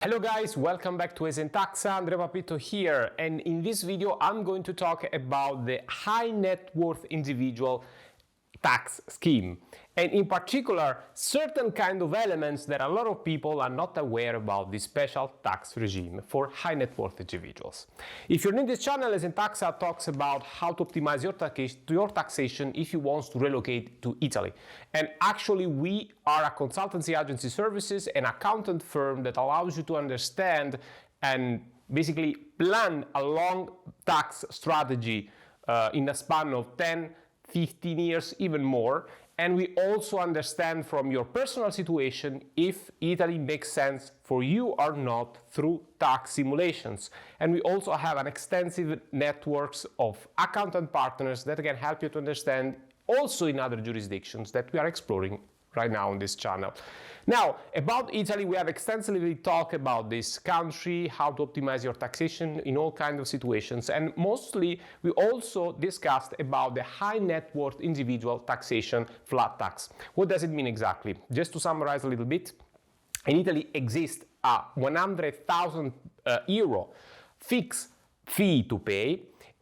Hello guys, welcome back to ESENtaxa. Andrea Papito here, and in this video I'm going to talk about the high net worth individual tax scheme, and in particular certain kind of elements that a lot of people are not aware about this special tax regime for high net worth individuals. If you're new to this channel, ESENtaxa talks about how to optimize your taxation if you want to relocate to Italy. And actually we are a consultancy agency services and accountant firm that allows you to understand and basically plan a long tax strategy in a span of 10-15 years, even more, and we also understand from your personal situation if Italy makes sense for you or not through tax simulations. And we also have an extensive networks of accountant partners that can help you to understand also in other jurisdictions that we are exploring right now on this channel. Now, about Italy, we have extensively talked about this country, how to optimize your taxation in all kinds of situations, and mostly we also discussed about the high net worth individual taxation flat tax. What does it mean exactly? Just to summarize a little bit, in Italy exists a 100,000 euro fixed fee to pay,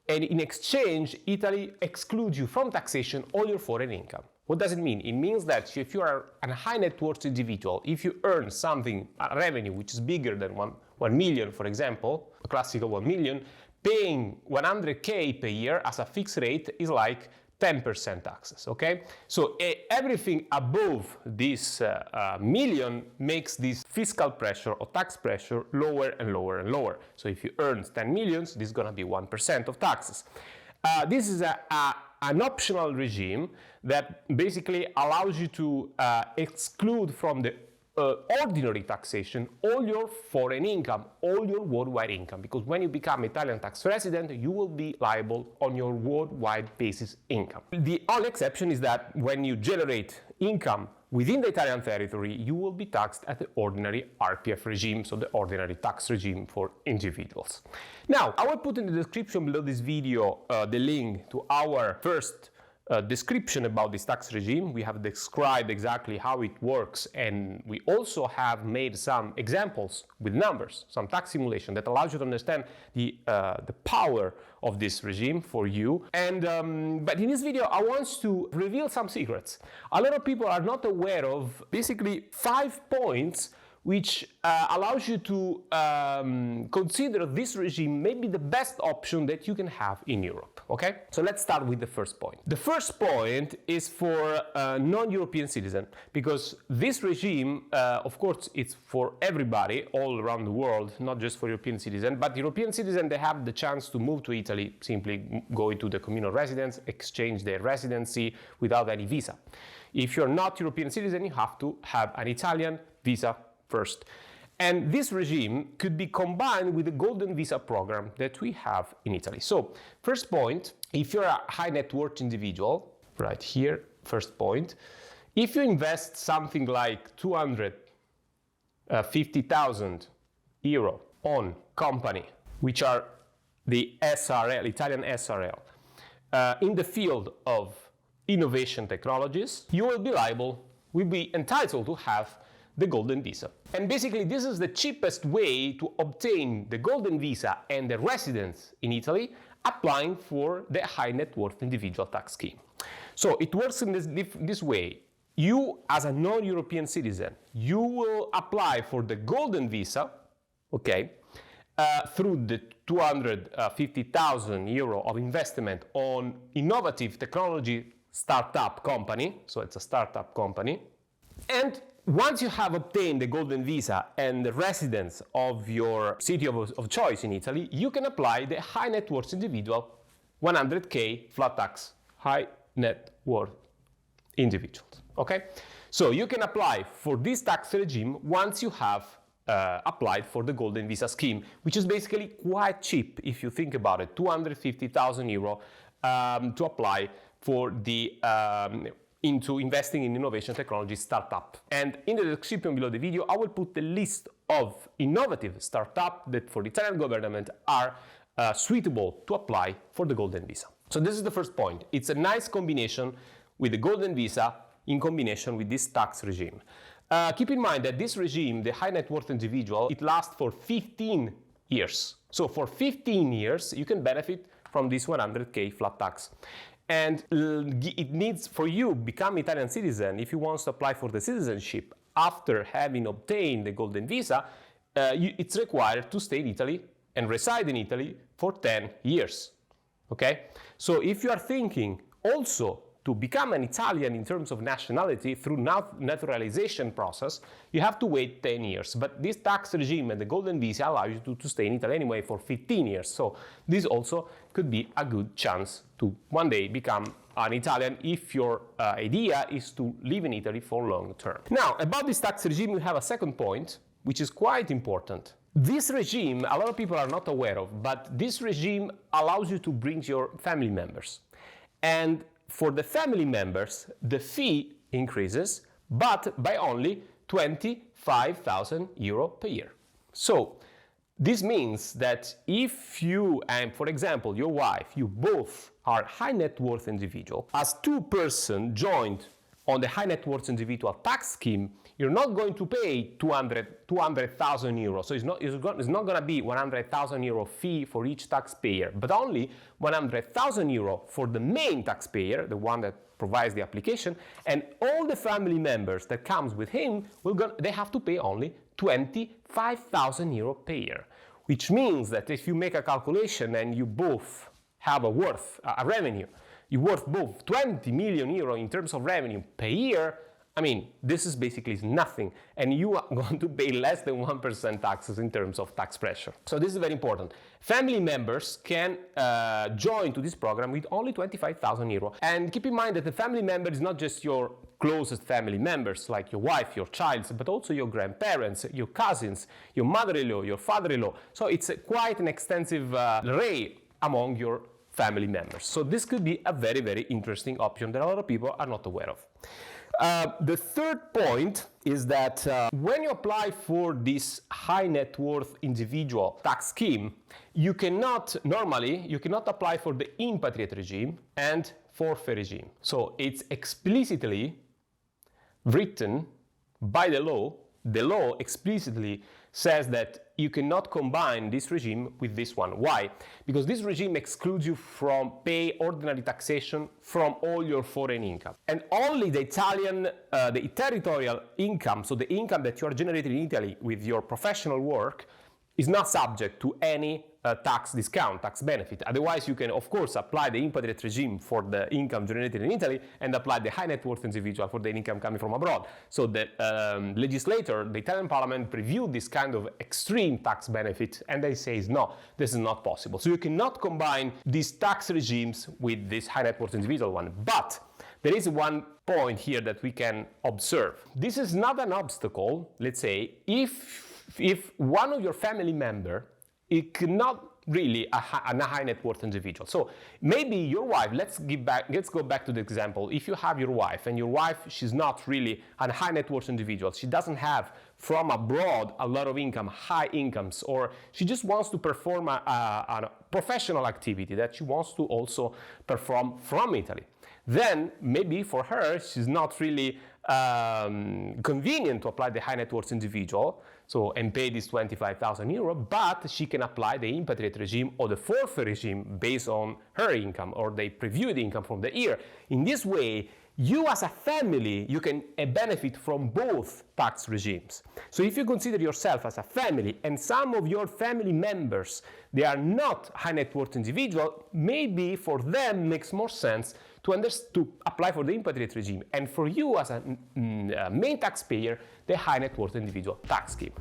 and in exchange, Italy excludes you from taxation all your foreign income. What does it mean? It means that if you are a high net worth individual, if you earn something, a revenue which is bigger than 1 million, for example, a classical 1 million, paying 100K per year as a fixed rate is like 10% taxes, okay? So everything above this million makes this fiscal pressure or tax pressure lower and lower and lower. So if you earn 10 millions, this is gonna be 1% of taxes. This is an optional regime that basically allows you to exclude from the ordinary taxation all your foreign income, all your worldwide income, because when you become Italian tax resident, you will be liable on your worldwide basis income. The only exception is that when you generate income within the Italian territory, you will be taxed at the ordinary RPF regime, so the ordinary tax regime for individuals. Now, I will put in the description below this video the link to our first description about this tax regime. We have described exactly how it works, and we also have made some examples with numbers, some tax simulation that allows you to understand the power of this regime for you. And but in this video, I want to reveal some secrets. A lot of people are not aware of basically 5 points which allows you to consider this regime maybe the best option that you can have in Europe, okay? So let's start with the first point. The first point is for non-European citizen, because this regime, of course, it's for everybody all around the world, not just for European citizens, but European citizens, they have the chance to move to Italy, simply go into the communal residence, exchange their residency without any visa. If you're not European citizen, you have to have an Italian visa first. And this regime could be combined with the golden visa program that we have in Italy. So first point, if you're a high net worth individual, right here, first point, if you invest something like 250,000 euro on company, which are the SRL, Italian SRL, in the field of innovation technologies, you will be entitled to have the golden visa. And basically this is the cheapest way to obtain the golden visa and the residence in Italy, applying for the high net worth individual tax scheme. So it works in this way. You, as a non-European citizen, you will apply for the golden visa, okay, through the 250,000 euro of investment on innovative technology startup company, so it's a startup company. And once you have obtained the golden visa and the residence of your city of choice in Italy, you can apply the high net worth individual 100K flat tax, high net worth individuals, okay? So you can apply for this tax regime once you have applied for the golden visa scheme, which is basically quite cheap if you think about it, 250,000 euro to apply for the into investing in innovation technology startup. And in the description below the video, I will put the list of innovative startups that for the Italian government are suitable to apply for the golden visa. So this is the first point. It's a nice combination with the golden visa in combination with this tax regime. Keep in mind that this regime, the high net worth individual, it lasts for 15 years. So for 15 years, you can benefit from this 100K flat tax. And it needs, for you, become Italian citizen, if you want to apply for the citizenship after having obtained the golden visa, it's required to stay in Italy and reside in Italy for 10 years. Okay? So if you are thinking also to become an Italian in terms of nationality through naturalization process, you have to wait 10 years. But this tax regime and the golden visa allow you to stay in Italy anyway for 15 years. So this also could be a good chance to one day become an Italian if your idea is to live in Italy for long term. Now, about this tax regime, we have a second point, which is quite important. This regime, a lot of people are not aware of, but this regime allows you to bring your family members. And for the family members, the fee increases, but by only 25,000 euro per year. So this means that if you and, for example, your wife, you both are high net worth individual, as two persons joined on the high net worth individual tax scheme, you're not going to pay 200,000 euros. So it's not going to be 100,000 euro fee for each taxpayer, but only 100,000 euro for the main taxpayer, the one that provides the application, and all the family members that comes with him, they have to pay only 25,000 euro per year. Which means that if you make a calculation and you both have a revenue, you worth both 20 million euro in terms of revenue per year, I mean, this is basically nothing, and you are going to pay less than 1% taxes in terms of tax pressure. So this is very important. Family members can join to this program with only 25,000 euro. And keep in mind that the family member is not just your closest family members, like your wife, your child, but also your grandparents, your cousins, your mother-in-law, your father-in-law. So it's quite an extensive array among your family members. So this could be a very, very interesting option that a lot of people are not aware of. The third point is that when you apply for this high net worth individual tax scheme, you cannot apply for the impatriate regime and forfeit regime. So it's explicitly written by the law. The law explicitly says that you cannot combine this regime with this one. Why? Because this regime excludes you from pay ordinary taxation from all your foreign income. And only the the territorial income, so the income that you are generating in Italy with your professional work, is not subject to any tax discount, tax benefit. Otherwise, you can, of course, apply the impatriate regime for the income generated in Italy and apply the high net worth individual for the income coming from abroad. So the legislator, the Italian parliament, previewed this kind of extreme tax benefit, and they say, no, this is not possible. So you cannot combine these tax regimes with this high net worth individual one. But there is one point here that we can observe. This is not an obstacle, let's say, if one of your family member is not really a high net worth individual. So maybe your wife, let's go back to the example. If you have your wife and your wife, she's not really a high net worth individual, she doesn't have from abroad a lot of income, high incomes, or she just wants to perform a professional activity that she wants to also perform from Italy. Then maybe for her, she's not really convenient to apply the high net worth individual, and pay this 25,000 euro, but she can apply the impatriate regime or the forfeit regime based on her income, or they preview the income from the year. In this way, you as a family, you can benefit from both tax regimes. So if you consider yourself as a family and some of your family members, they are not high net worth individual, maybe for them makes more sense to apply for the impatriate regime, and for you as a main taxpayer, the high net worth individual tax scheme.